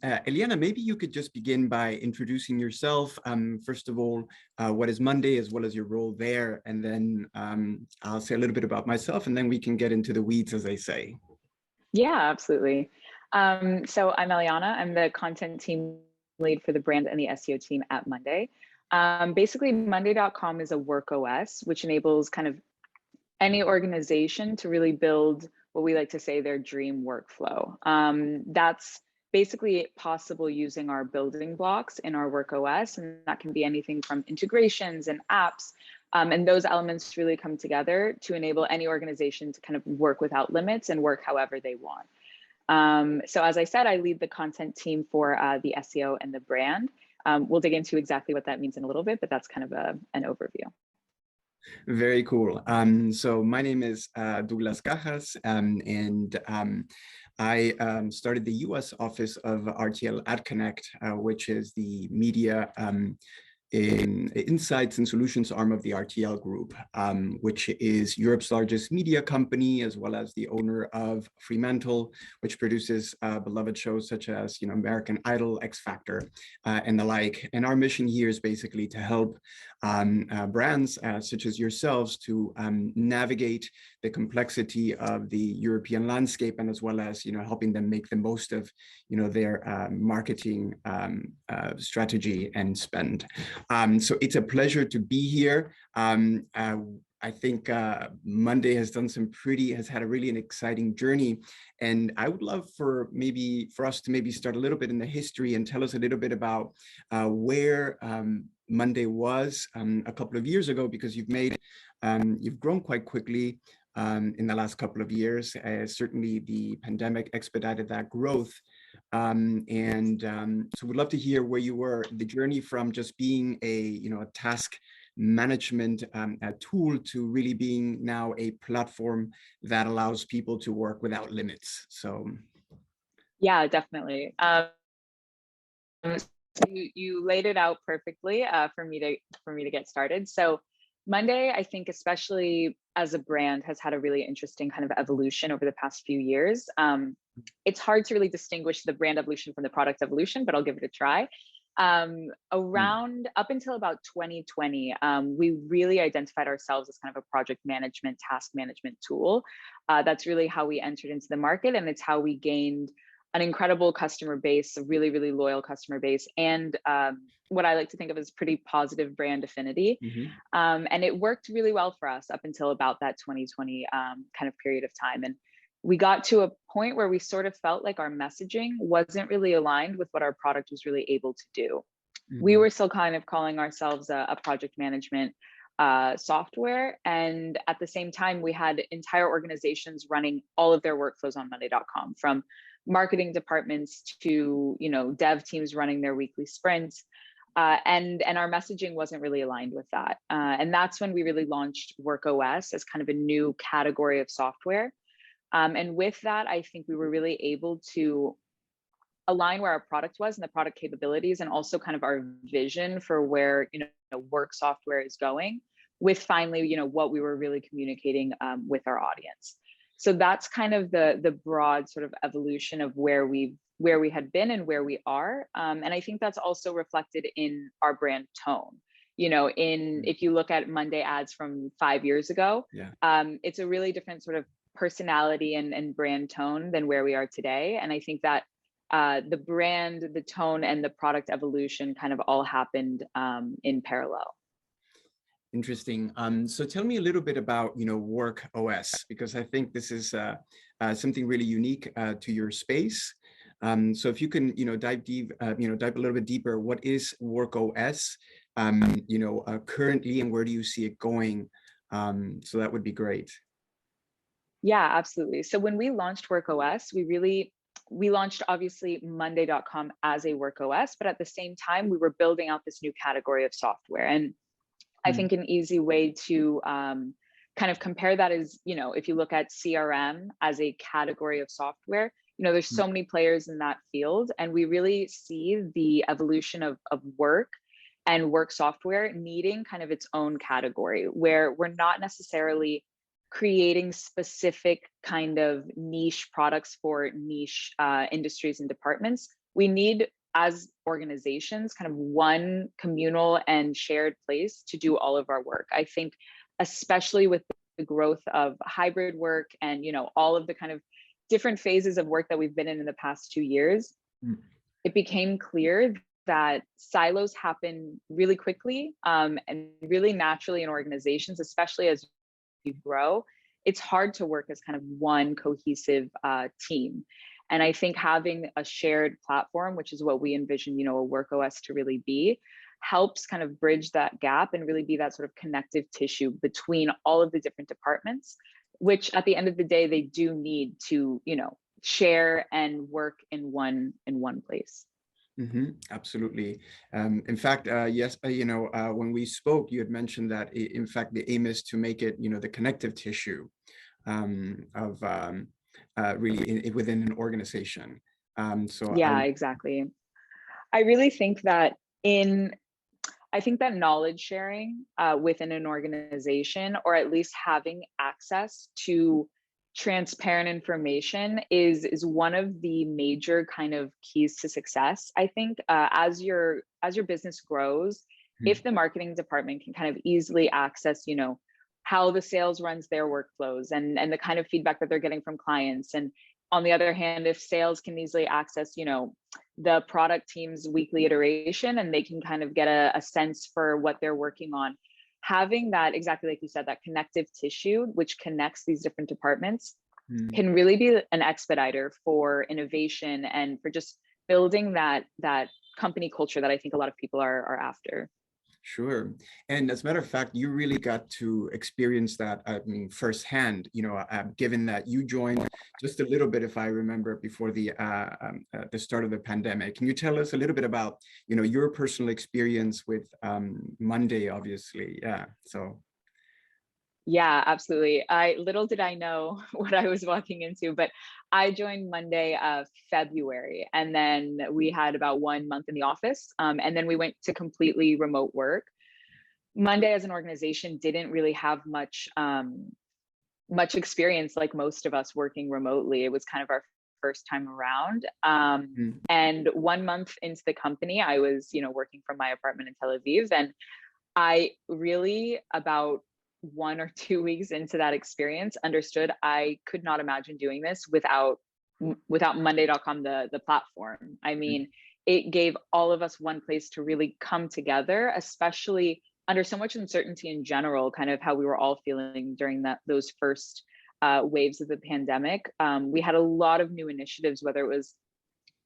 Eliana, maybe you could just begin by introducing yourself. First of all, what is Monday, as well as your role there, and then I'll say a little bit about myself, and then we can get into the weeds, as they say. Yeah, absolutely. So I'm Eliana. I'm the content team lead for the brand and the SEO team at Monday. Basically, Monday.com is a WorkOS, which enables kind of any organization to really build what we like to say their dream workflow. That's basically possible using our building blocks in our WorkOS, and that can be anything from integrations and apps. And those elements really come together to enable any organization to kind of work without limits and work however they want. So as I said, I lead the content team for the SEO and the brand. We'll dig into exactly what that means in a little bit, but that's kind of an overview. Very cool. So my name is Douglas Cajas, and I started the US office of RTL AdConnect, which is the media insights and solutions arm of the RTL group, which is Europe's largest media company, as well as the owner of Fremantle, which produces beloved shows such as, American Idol, X Factor, and the like. And our mission here is basically to help brands such as yourselves to navigate the complexity of the European landscape, and as well as, helping them make the most of, their marketing strategy and spend. So it's a pleasure to be here. I think Monday has had a really an exciting journey. And I would love for us to start a little bit in the history and tell us a little bit about where Monday was a couple of years ago, because you've grown quite quickly in the last couple of years. Certainly the pandemic expedited that growth. So we'd love to hear where you were, the journey from just being a task management tool to really being now a platform that allows people to work without limits. So yeah, definitely. So you laid it out perfectly for me to get started. So Monday, I think, especially as a brand, has had a really interesting kind of evolution over the past few years. It's hard to really distinguish the brand evolution from the product evolution, but I'll give it a try. Up until about 2020, we really identified ourselves as kind of a project management, task management tool. That's really how we entered into the market, and it's how we gained an incredible customer base, a really, really loyal customer base, and what I like to think of as pretty positive brand affinity. And it worked really well for us up until about that 2020 kind of period of time. And we got to a point where we sort of felt like our messaging wasn't really aligned with what our product was really able to do. We were still kind of calling ourselves a project management software. And at the same time, we had entire organizations running all of their workflows on Monday.com, from marketing departments to, dev teams running their weekly sprints. And our messaging wasn't really aligned with that. And that's when we really launched WorkOS as kind of a new category of software. And with that, I think we were really able to align where our product was and the product capabilities, and also kind of our vision for where, work software is going, with finally, what we were really communicating with our audience. So that's kind of the broad sort of evolution of where we had been and where we are. And I think that's also reflected in our brand tone. If you look at Monday ads from 5 years ago, it's a really different sort of personality and brand tone than where we are today. And I think that the brand, the tone, and the product evolution kind of all happened in parallel. Interesting. So tell me a little bit about, WorkOS, because I think this is something really unique to your space. So if you can, dive a little bit deeper, what is WorkOS, currently, and where do you see it going? So that would be great. Yeah, absolutely. So when we launched WorkOS, we launched obviously Monday.com as a WorkOS, but at the same time, we were building out this new category of software. And I think an easy way to kind of compare that is, if you look at CRM as a category of software, there's so many players in that field, and we really see the evolution of work and work software needing kind of its own category, where we're not necessarily creating specific kind of niche products for niche industries and departments, we need, as organizations, kind of one communal and shared place to do all of our work. I think, especially with the growth of hybrid work and, you know, all of the kind of different phases of work that we've been in the past 2 years, it became clear that silos happen really quickly and really naturally in organizations, especially as you grow. It's hard to work as kind of one cohesive team. And I think having a shared platform, which is what we envision, you know, a WorkOS to really be, helps kind of bridge that gap and really be that sort of connective tissue between all of the different departments, which at the end of the day, they do need to, you know, share and work in one place. Absolutely. In fact, yes, you know, when we spoke, you had mentioned that in fact, the aim is to make it, you know, the connective tissue of really within an organization. So yeah, exactly. I really think that knowledge sharing within an organization, or at least having access to transparent information, is one of the major kind of keys to success. I think as your business grows, if the marketing department can kind of easily access, you know, how the sales runs their workflows and the kind of feedback that they're getting from clients, and on the other hand, if sales can easily access, you know, the product team's weekly iteration, and they can kind of get a sense for what they're working on, having that, exactly like you said, that connective tissue, which connects these different departments, can really be an expediter for innovation and for just building that company culture that I think a lot of people are after. Sure. And as a matter of fact, you really got to experience that, I mean, firsthand, you know, given that you joined just a little bit, if I remember, before the start of the pandemic. Can you tell us a little bit about, you know, your personal experience with Monday, obviously? Yeah. So. Yeah, absolutely. Little did I know what I was walking into, but I joined Monday of February, and then we had about 1 month in the office, and then we went to completely remote work. Monday as an organization didn't really have much experience, like most of us, working remotely. It was kind of our first time around. And 1 month into the company, I was, you know, working from my apartment in Tel Aviv, and I really, about 1 or 2 weeks into that experience, understood I could not imagine doing this without Monday.com, the platform. I mean, it gave all of us one place to really come together, especially under so much uncertainty in general, kind of how we were all feeling during those first waves of the pandemic. We had a lot of new initiatives, whether it was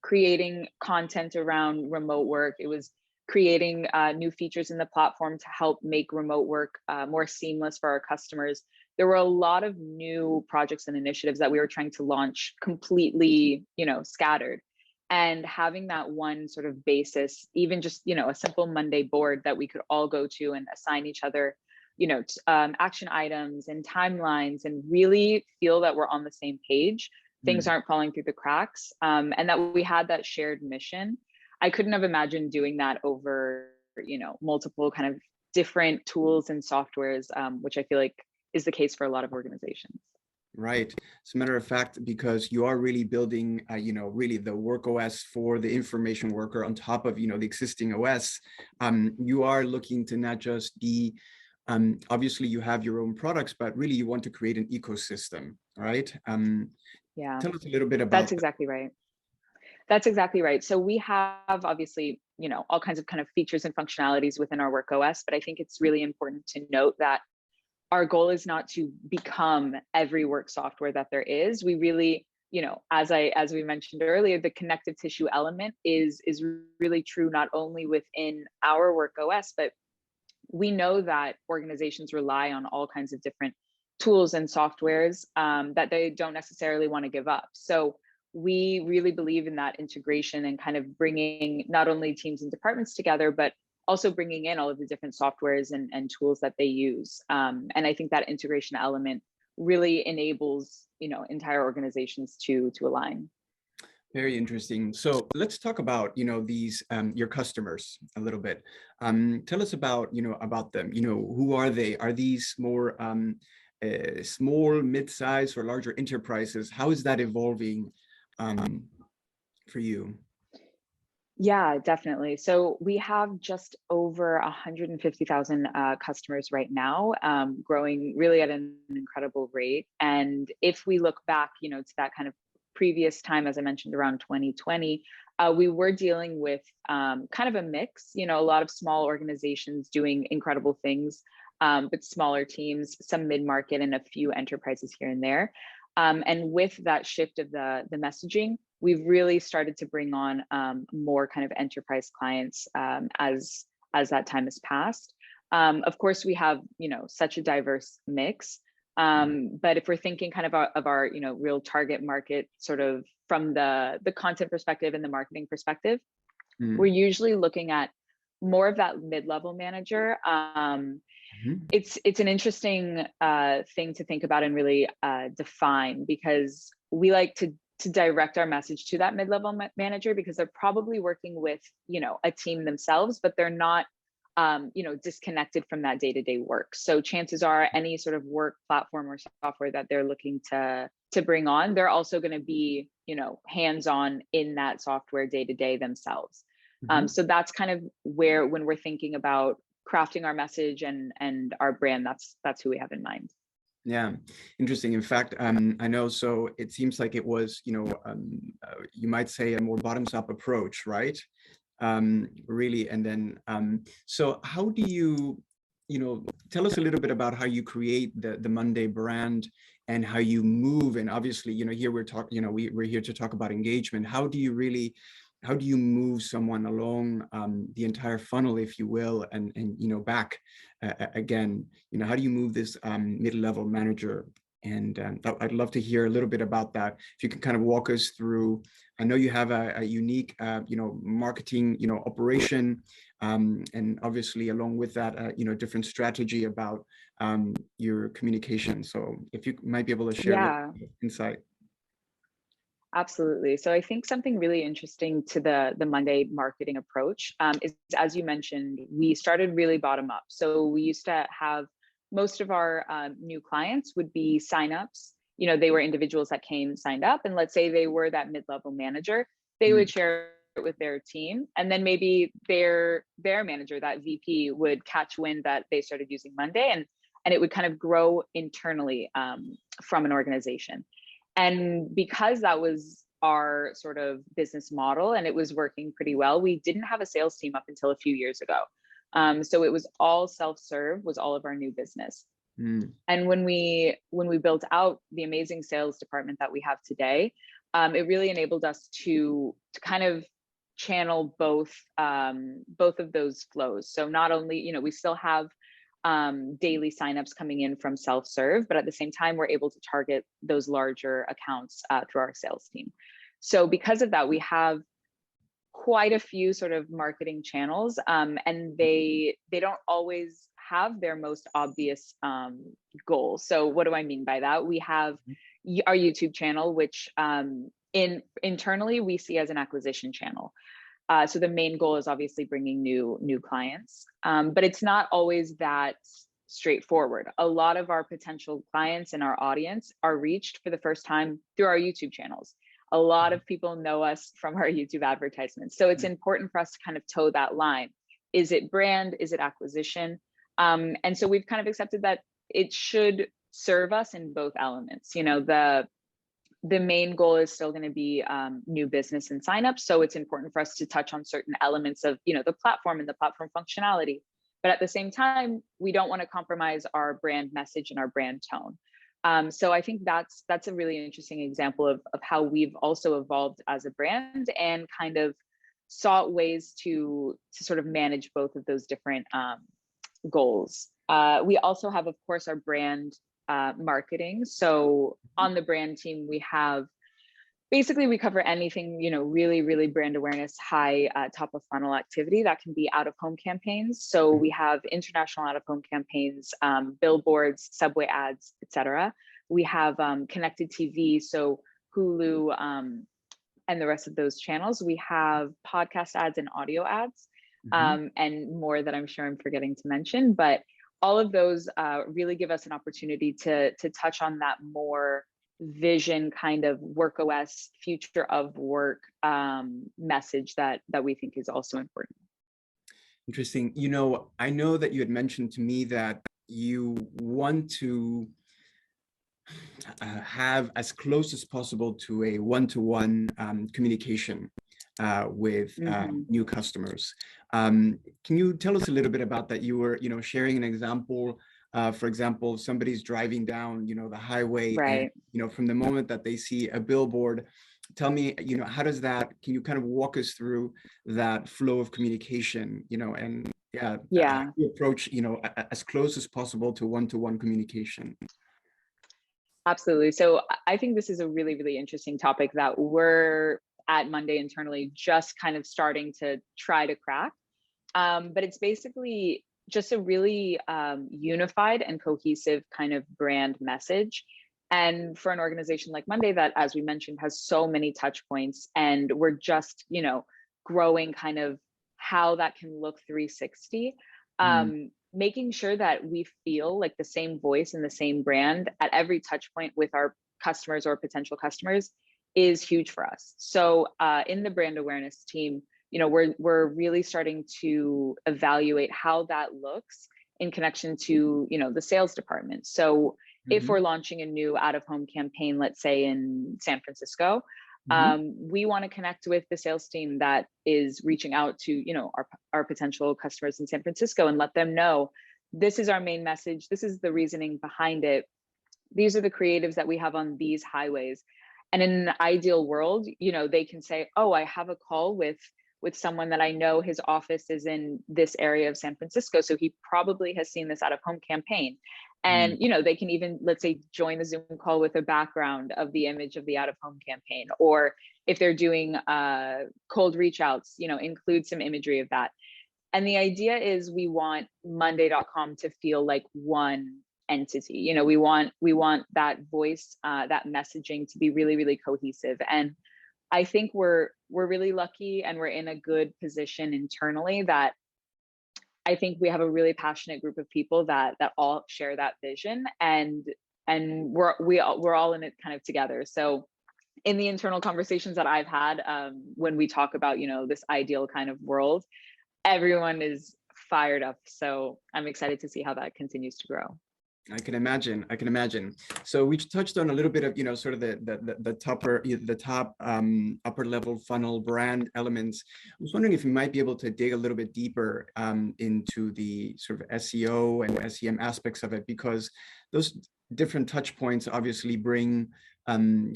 creating content around remote work, it was creating new features in the platform to help make remote work more seamless for our customers. There were a lot of new projects and initiatives that we were trying to launch completely, you know, scattered. And having that one sort of basis, even just, you know, a simple Monday board that we could all go to and assign each other, you know, action items and timelines, and really feel that we're on the same page, things aren't falling through the cracks, and that we had that shared mission. I couldn't have imagined doing that over, you know, multiple kind of different tools and softwares, which I feel like is the case for a lot of organizations. Right. As a matter of fact, because you are really building, you know, really the WorkOS for the information worker on top of, you know, the existing OS. You are looking to not just be, obviously you have your own products, but really you want to create an ecosystem, right? Yeah, tell us a little bit about that's exactly right. That's exactly right. So we have, obviously, you know, all kinds of kind of features and functionalities within our WorkOS, but I think it's really important to note that our goal is not to become every work software that there is. We really, you know, as we mentioned earlier, the connective tissue element is really true not only within our WorkOS, but we know that organizations rely on all kinds of different tools and softwares that they don't necessarily want to give up. So we really believe in that integration and kind of bringing not only teams and departments together, but also bringing in all of the different softwares and tools that they use. And I think that integration element really enables, you know, entire organizations to align. Very interesting. So let's talk about, you know, these your customers a little bit. Tell us about, you know, about them. You know, who are they? Are these more small, mid-size, or larger enterprises? How is that evolving for you? Yeah, definitely. So we have just over 150,000 customers right now, growing really at an incredible rate. And if we look back, to that kind of previous time, as I mentioned, around 2020, we were dealing with kind of a mix, a lot of small organizations doing incredible things, but smaller teams, some mid-market and a few enterprises here and there. And with that shift of the messaging, we've really started to bring on more kind of enterprise clients as that time has passed. Of course, we have such a diverse mix, but if we're thinking kind of our real target market, sort of from the content perspective and the marketing perspective, we're usually looking at more of that mid-level manager. It's an interesting thing to think about and really define, because we like to direct our message to that mid-level manager, because they're probably working with a team themselves, but they're not disconnected from that day-to-day work. So chances are any sort of work platform or software that they're looking to bring on, they're also going to be hands-on in that software day-to-day themselves. So that's kind of where, when we're thinking about crafting our message and our brand, that's who we have in mind. Yeah, interesting. In fact, I know, so it seems like it was, you might say a more bottoms-up approach, right? Really. And then, so how do you, tell us a little bit about how you create the Monday brand and how you move. And obviously, here we're talking, we're here to talk about engagement. How do you move someone along the entire funnel, if you will, and back again? How do you move this mid-level manager? And I'd love to hear a little bit about that. If you can kind of walk us through. I know you have a unique, marketing, operation, and obviously along with that, different strategy about your communication. So if you might be able to share a little insight. Absolutely. So I think something really interesting to the Monday marketing approach is, as you mentioned, we started really bottom up. So we used to have most of our new clients would be signups. They were individuals that came, signed up, and let's say they were that mid-level manager, they would share it with their team, and then maybe their manager, that VP, would catch wind that they started using Monday, and it would kind of grow internally from an organization. And because that was our sort of business model and it was working pretty well, we didn't have a sales team up until a few years ago. So it was all self-serve, was all of our new business. And when we built out the amazing sales department that we have today, it really enabled us to kind of channel both of those flows. So not only, we still have daily signups coming in from self-serve, but at the same time, we're able to target those larger accounts through our sales team. So because of that, we have quite a few sort of marketing channels, and they don't always have their most obvious goals. So what do I mean by that? We have our YouTube channel, which internally we see as an acquisition channel. So the main goal is obviously bringing new clients, but it's not always that straightforward. A lot of our potential clients and our audience are reached for the first time through our YouTube channels. A lot of people know us from our YouTube advertisements. So it's important for us to kind of toe that line. Is it brand? Is it acquisition? And so we've kind of accepted that it should serve us in both elements. The main goal is still going to be new business and signups. So it's important for us to touch on certain elements of, the platform and the platform functionality. But at the same time, we don't want to compromise our brand message and our brand tone. So I think that's a really interesting example of how we've also evolved as a brand and kind of sought ways to sort of manage both of those different goals. We also have, of course, our brand marketing. So on the brand team, we cover anything, really, really brand awareness, high top of funnel activity that can be out of home campaigns. So we have international out of home campaigns, billboards, subway ads, etc. We have connected TV, so Hulu and the rest of those channels. We have podcast ads and audio ads, and more that I'm sure I'm forgetting to mention, but all of those really give us an opportunity to touch on that more vision kind of WorkOS future of work message that we think is also important. Interesting. You know, I know that you had mentioned to me that you want to have as close as possible to a one-to-one communication with new customers. Can you tell us a little bit about that? You were, sharing an example. For example, somebody's driving down, the highway, Right. and, from the moment that they see a billboard, tell me, how does that, can you kind of walk us through that flow of communication, and how you approach, as close as possible to one-to-one communication? Absolutely. So I think this is a really, really interesting topic that we're at Monday internally just kind of starting to try to crack. But it's basically just a really unified and cohesive kind of brand message. And for an organization like Monday that, as we mentioned, has so many touch points, and we're just, growing kind of how that can look 360, making sure that we feel like the same voice and the same brand at every touch point with our customers or potential customers is huge for us. So in the brand awareness team, we're really starting to evaluate how that looks in connection to, the sales department. So if we're launching a new out-of-home campaign, let's say in San Francisco, we want to connect with the sales team that is reaching out to, our potential customers in San Francisco and let them know, this is our main message. This is the reasoning behind it. These are the creatives that we have on these highways. And in an ideal world, they can say, oh, I have a call with someone that I know his office is in this area of San Francisco. So he probably has seen this out-of-home campaign. And, they can even, let's say, join the Zoom call with a background of the image of the out-of-home campaign. Or if they're doing cold reach outs, include some imagery of that. And the idea is we want Monday.com to feel like one entity. We want that voice, that messaging to be really, really cohesive. And I think we're really lucky, and we're in a good position internally that I think we have a really passionate group of people that all share that vision, and we're all in it kind of together. So in the internal conversations that I've had, when we talk about, this ideal kind of world, everyone is fired up. So I'm excited to see how that continues to grow. I can imagine. So we touched on a little bit of, sort of the top upper level funnel brand elements. I was wondering if you might be able to dig a little bit deeper into the sort of SEO and SEM aspects of it, because those different touch points obviously bring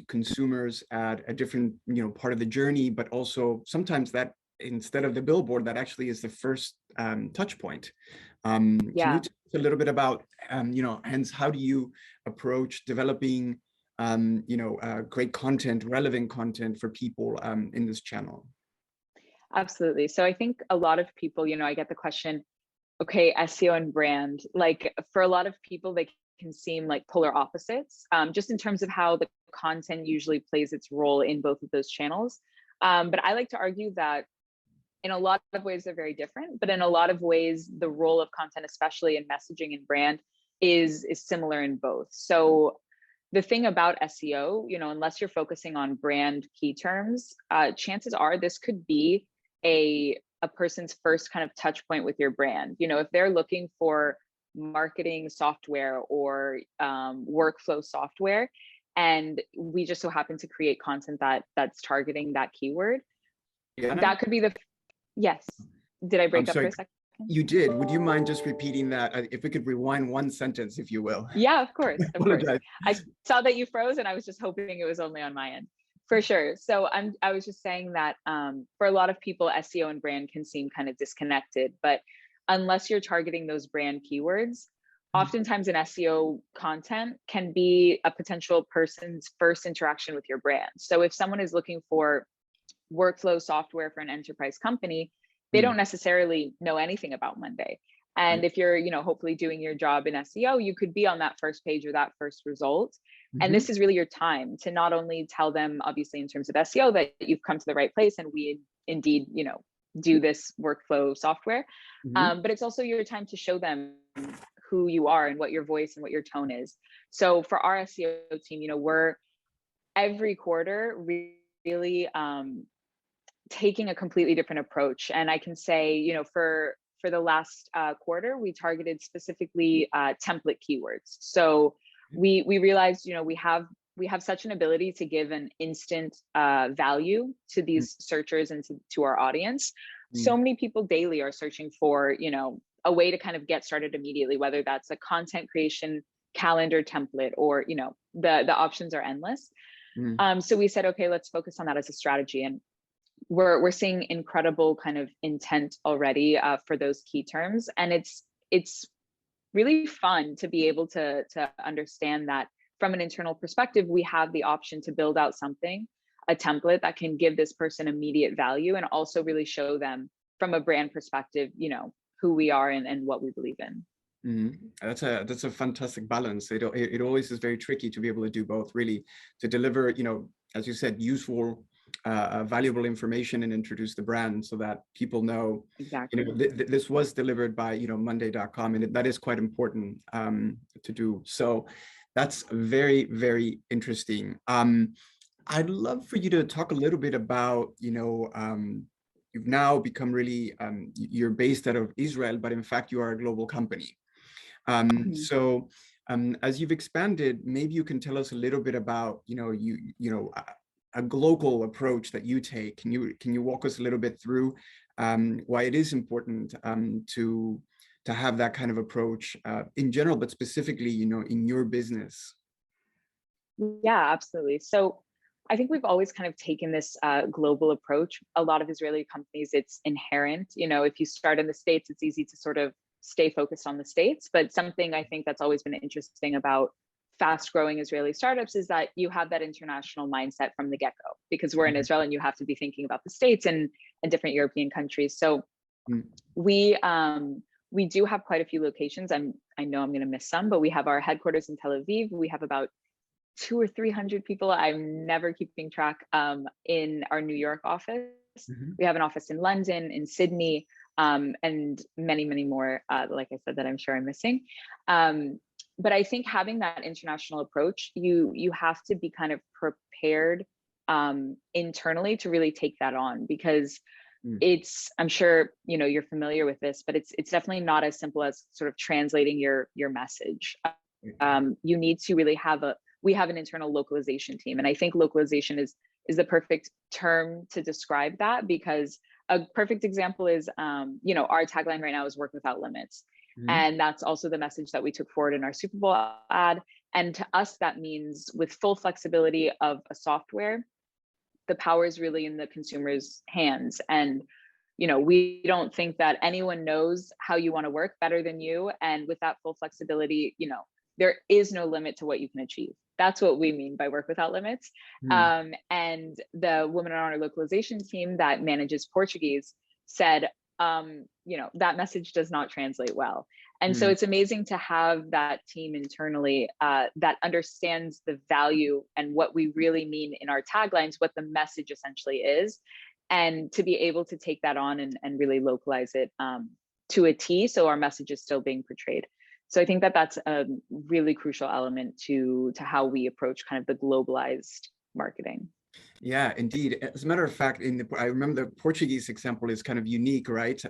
consumers at a different, part of the journey, but also sometimes that instead of the billboard, that actually is the first touch point. Can you tell us a little bit about, hence, how do you approach developing, great content, relevant content for people in this channel? Absolutely. So I think a lot of people, I get the question, okay, SEO and brand, like for a lot of people, they can seem like polar opposites, just in terms of how the content usually plays its role in both of those channels. But I like to argue that in a lot of ways, they're very different, but in a lot of ways, the role of content, especially in messaging and brand, is similar in both. So the thing about SEO, unless you're focusing on brand key terms, chances are this could be a person's first kind of touch point with your brand. If they're looking for marketing software or workflow software, and we just so happen to create content that's targeting that keyword, that could be the Yes. Did I break up for a second? You did. Would you mind just repeating that? If we could rewind one sentence, if you will. Yeah, of course. Of course. I saw that you froze, and I was just hoping it was only on my end. For sure. So I was just saying that for a lot of people, SEO and brand can seem kind of disconnected, but unless you're targeting those brand keywords, oftentimes an SEO content can be a potential person's first interaction with your brand. So if someone is looking for workflow software for an enterprise company, they don't necessarily know anything about Monday. And if you're, hopefully doing your job in SEO, you could be on that first page or that first result. And this is really your time to not only tell them, obviously, in terms of SEO, that you've come to the right place and we indeed, do this workflow software, but it's also your time to show them who you are and what your voice and what your tone is. So for our SEO team, we're every quarter really taking a completely different approach. And I can say, you know, for the last quarter, we targeted specifically template keywords. So we realized, you know, we have such an ability to give an instant value to these searchers and to our audience. So many people daily are searching for, you know, a way to kind of get started immediately, whether that's a content creation calendar template or, you know, the options are endless. So we said, okay, let's focus on that as a strategy. And we're seeing incredible kind of intent already for those key terms. And it's really fun to be able to understand that from an internal perspective, we have the option to build out something, a template that can give this person immediate value and also really show them from a brand perspective, you know, who we are and what we believe in. That's a fantastic balance. It always is very tricky to be able to do both, really, to deliver, you know, as you said, useful, valuable information and introduce the brand so that people know, exactly, you know, this was delivered by, you know, Monday.com, and that is quite important to do. So that's very, very interesting. I'd love for you to talk a little bit about, you know, you've now become really, you're based out of Israel, but in fact, you are a global company. So as you've expanded, maybe you can tell us a little bit about, you know, a global approach that you take. Can you walk us a little bit through why it is important to have that kind of approach in general, but specifically, you know, in your business? Yeah, absolutely. So I think we've always kind of taken this global approach. A lot of Israeli companies, it's inherent. You know, if you start in the States, it's easy to sort of stay focused on the States. But something I think that's always been interesting about fast growing Israeli startups is that you have that international mindset from the get-go, because we're in Israel and you have to be thinking about the States and different European countries. So we do have quite a few locations. I know I'm going to miss some, but we have our headquarters in Tel Aviv. We have about 200 or 300 people. I'm never keeping track in our New York office. We have an office in London, in Sydney, and many, many more, like I said, that I'm sure I'm missing. But I think having that international approach, you have to be kind of prepared internally to really take that on, because I'm sure, you know, you're familiar with this, but it's definitely not as simple as sort of translating your message. You need to really we have an internal localization team. And I think localization is the perfect term to describe that, because a perfect example is, you know, our tagline right now is "Work Without Limits." And that's also the message that we took forward in our Super Bowl ad. And to us, that means with full flexibility of a software, the power is really in the consumer's hands. And, you know, we don't think that anyone knows how you want to work better than you. And with that full flexibility, you know, there is no limit to what you can achieve. That's what we mean by work without limits. And the woman on our localization team that manages Portuguese said, you know, that message does not translate well. And so it's amazing to have that team internally that understands the value and what we really mean in our taglines, what the message essentially is, and to be able to take that on and really localize it to a T, so our message is still being portrayed. So I think that that's a really crucial element to how we approach kind of the globalized marketing. Yeah, indeed. As a matter of fact, I remember the Portuguese example is kind of unique, right?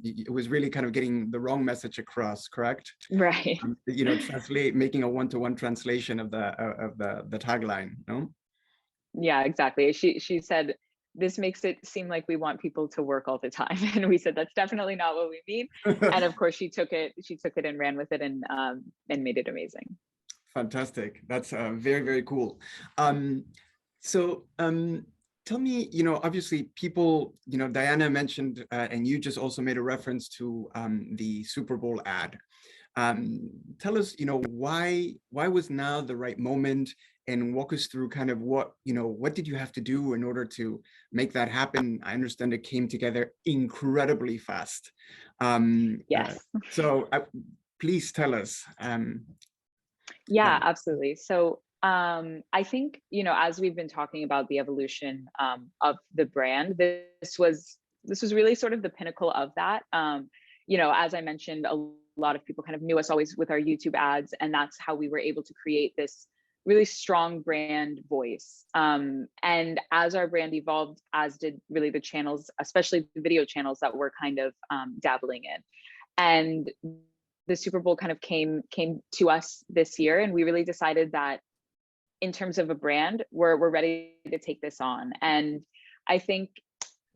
It was really kind of getting the wrong message across, correct? Right. You know, making a one-to-one translation of the tagline, no? Yeah, exactly. She said, this makes it seem like we want people to work all the time. And we said, that's definitely not what we mean. And of course she took it and ran with it and made it amazing. Fantastic. That's very, very cool. So tell me, you know, obviously people, you know, Diana mentioned, and you just also made a reference to the Super Bowl ad. Tell us, you know, why was now the right moment, and walk us through kind of what did you have to do in order to make that happen? I understand it came together incredibly fast. Yes. So please tell us. Yeah, absolutely. So I think, you know, as we've been talking about the evolution of the brand, this was really sort of the pinnacle of that. You know, as I mentioned, a lot of people kind of knew us always with our YouTube ads, and that's how we were able to create this really strong brand voice. And as our brand evolved, as did really the channels, especially the video channels that we're kind of dabbling in. And the Super Bowl kind of came to us this year, and we really decided that in terms of a brand, we're ready to take this on. And I think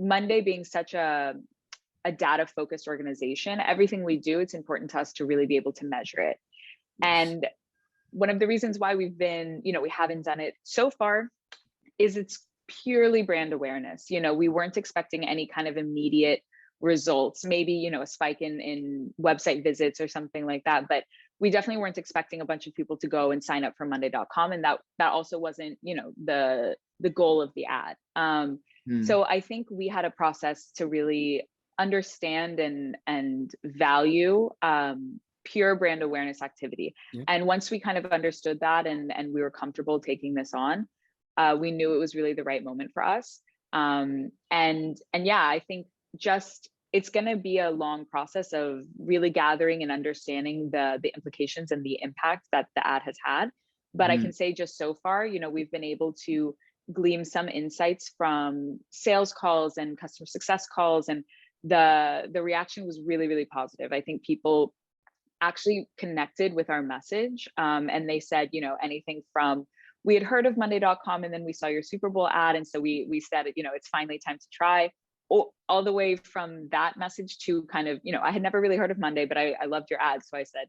Monday being such a data focused organization, everything we do, it's important to us to really be able to measure it. Yes. And one of the reasons why we haven't done it so far is it's purely brand awareness. We weren't expecting any kind of immediate results, maybe, a spike in website visits or something like that. But we definitely weren't expecting a bunch of people to go and sign up for Monday.com. And that also wasn't, the goal of the ad. So I think we had a process to really understand and value pure brand awareness activity. Yeah. And once we kind of understood that and we were comfortable taking this on, we knew it was really the right moment for us. And yeah, I think it's going to be a long process of really gathering and understanding the implications and the impact that the ad has had. But I can say just so far, we've been able to glean some insights from sales calls and customer success calls, and the reaction was really, really positive. I think people actually connected with our message, and they said, anything from, we had heard of Monday.com and then we saw your Super Bowl ad, and so we said, it's finally time to try. All the way from that message to kind of, I had never really heard of Monday, but I loved your ad, so I said,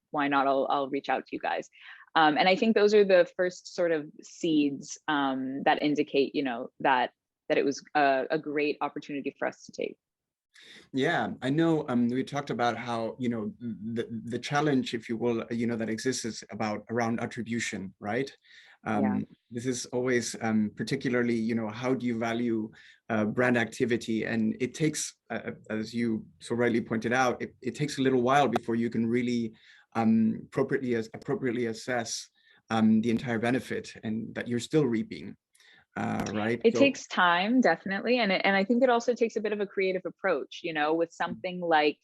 why not? I'll reach out to you guys. And I think those are the first sort of seeds that indicate, that it was a great opportunity for us to take. Yeah, I know we talked about how, the challenge, if you will, that exists is around attribution, right? Yeah. This is always particularly, how do you value brand activity? And it takes, as you so rightly pointed out, it takes a little while before you can really appropriately assess the entire benefit and that you're still reaping. Right. It takes time, definitely. And I think it also takes a bit of a creative approach, with something like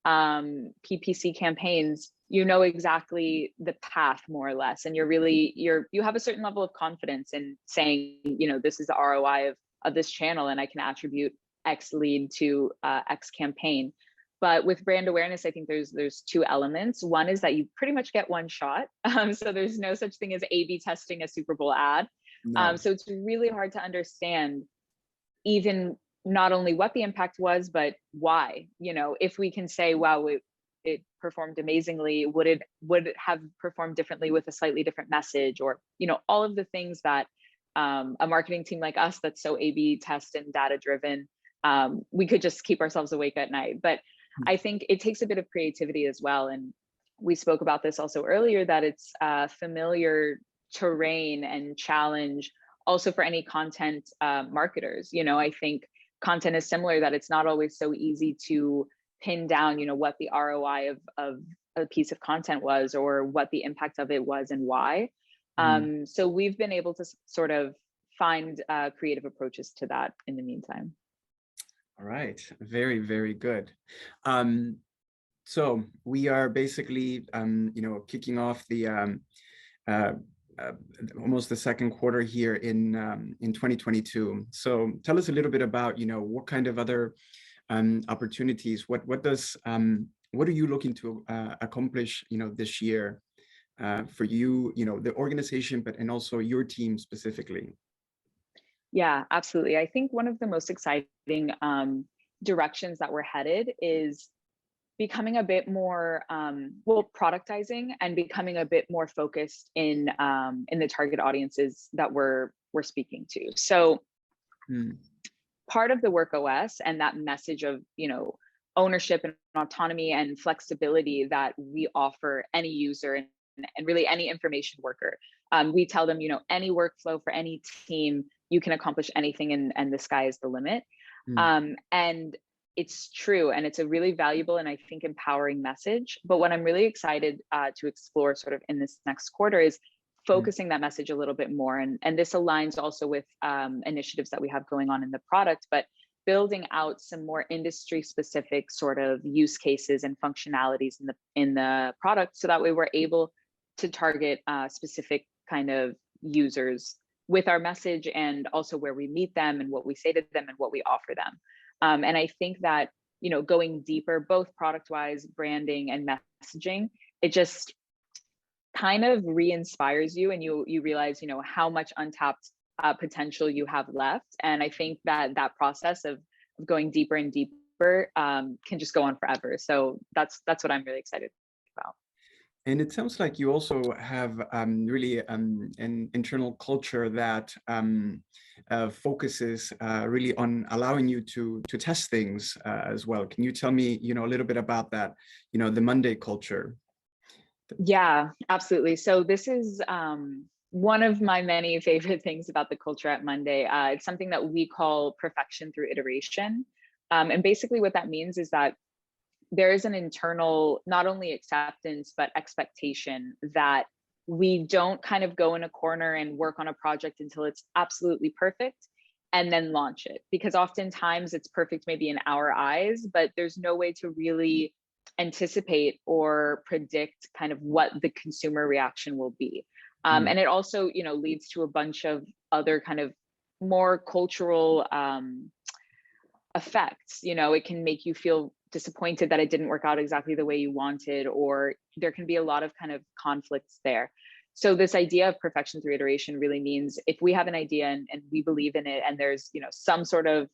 PPC campaigns, exactly the path more or less. And you have a certain level of confidence in saying, this is the ROI of this channel, and I can attribute X lead to X campaign. But with brand awareness, I think there's two elements. One is that you pretty much get one shot. So there's no such thing as A/B testing a Super Bowl ad. No. So it's really hard to understand even not only what the impact was, but why. If we can say, wow, it performed amazingly, would it have performed differently with a slightly different message, or all of the things that a marketing team like us that's so A/B test and data driven, we could just keep ourselves awake at night. But I think it takes a bit of creativity as well. And we spoke about this also earlier, that it's familiar terrain and challenge also for any content marketers. I think content is similar, that it's not always so easy to pin down, what the ROI of a piece of content was, or what the impact of it was and why. So we've been able to sort of find creative approaches to that in the meantime. All right, very, very good. So we are basically, kicking off the almost the second quarter here in 2022. So tell us a little bit about, what kind of other opportunities, what are you looking to accomplish, this year for you, the organization, and also your team specifically? Yeah, absolutely. I think one of the most exciting directions that we're headed is becoming a bit more productizing and becoming a bit more focused in the target audiences that we're speaking to. So part of the WorkOS and that message of ownership and autonomy and flexibility that we offer any user and really any information worker, we tell them, any workflow for any team, you can accomplish anything, and the sky is the limit. And it's true, and it's a really valuable and I think empowering message. But what I'm really excited to explore sort of in this next quarter is focusing that message a little bit more. And this aligns also with initiatives that we have going on in the product, but building out some more industry specific sort of use cases and functionalities in the product, so that way we're able to target specific kind of users with our message, and also where we meet them and what we say to them and what we offer them. And I think that, you know, going deeper, both product-wise, branding and messaging, it just kind of re-inspires you, and you realize, you know, how much untapped potential you have left. And I think that that process of going deeper and deeper can just go on forever. So that's what I'm really excited about. And it sounds like you also have really an internal culture that focuses really on allowing you to test things as well. Can you tell me, you know, a little bit about that, you know, the Monday culture? Yeah, absolutely. So this is one of my many favorite things about the culture at Monday. It's something that we call perfection through iteration. And basically what that means is that there is an internal, not only acceptance, but expectation that we don't kind of go in a corner and work on a project until it's absolutely perfect and then launch it. Because oftentimes it's perfect maybe in our eyes, but there's no way to really anticipate or predict kind of what the consumer reaction will be. And it also, you know, leads to a bunch of other kind of more cultural effects. You know, it can make you feel disappointed that it didn't work out exactly the way you wanted, or there can be a lot of kind of conflicts there. So this idea of perfection through iteration really means if we have an idea and we believe in it, and there's, you know, some sort of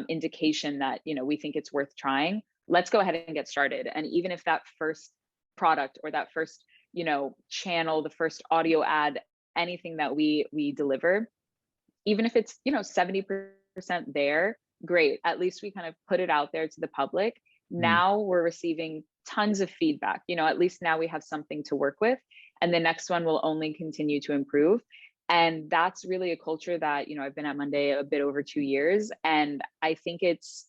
indication that, you know, we think it's worth trying, let's go ahead and get started. And even if that first product or that first, you know, channel, the first audio ad, anything that we deliver, even if it's, you know, 70% there, great. At least we kind of put it out there to the public. Now we're receiving tons of feedback. You know, at least now we have something to work with, and the next one will only continue to improve. And that's really a culture that, you know, I've been at Monday a bit over 2 years, and I think it's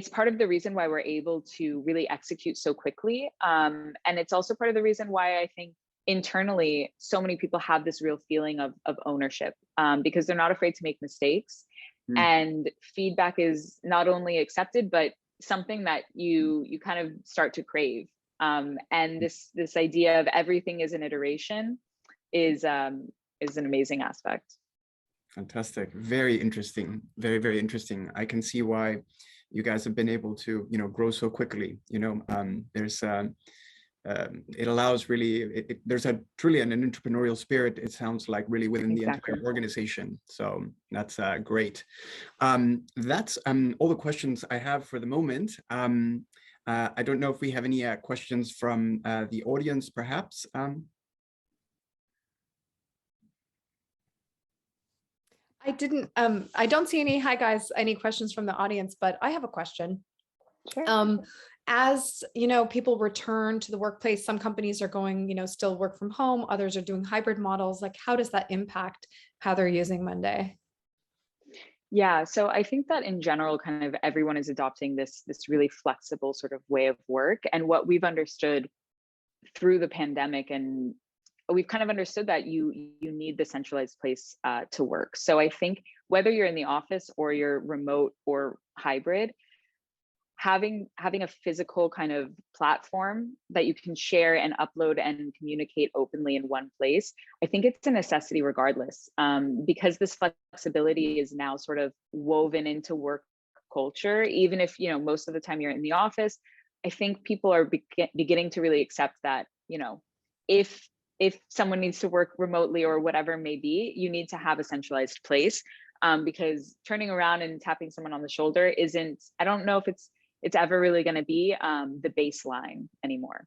part of the reason why we're able to really execute so quickly. And it's also part of the reason why I think internally so many people have this real feeling of ownership, because they're not afraid to make mistakes. And feedback is not only accepted, but something that you kind of start to crave. And this idea of everything is an iteration is an amazing aspect. Fantastic. Very interesting. Very, very interesting. I can see why you guys have been able to, you know, grow so quickly. You know, there's it allows really, there's a truly an entrepreneurial spirit, it sounds like, really within the entire organization. So that's great. That's all the questions I have for the moment. I don't know if we have any questions from the audience, perhaps. I don't see any, hi guys, any questions from the audience, but I have a question. Sure. As you know, people return to the workplace, some companies are going, you know, still work from home, others are doing hybrid models. Like, how does that impact how they're using Monday? Yeah, so I think that in general, kind of everyone is adopting this really flexible sort of way of work. And what we've understood through the pandemic, and we've kind of understood that you need the centralized place to work. So I think whether you're in the office or you're remote or hybrid, having a physical kind of platform that you can share and upload and communicate openly in one place, I think it's a necessity regardless, because this flexibility is now sort of woven into work culture. Even if, you know, most of the time you're in the office, I think people are beginning to really accept that, you know, if someone needs to work remotely or whatever it may be, you need to have a centralized place, because turning around and tapping someone on the shoulder isn't, I don't know if it's ever really going to be the baseline anymore.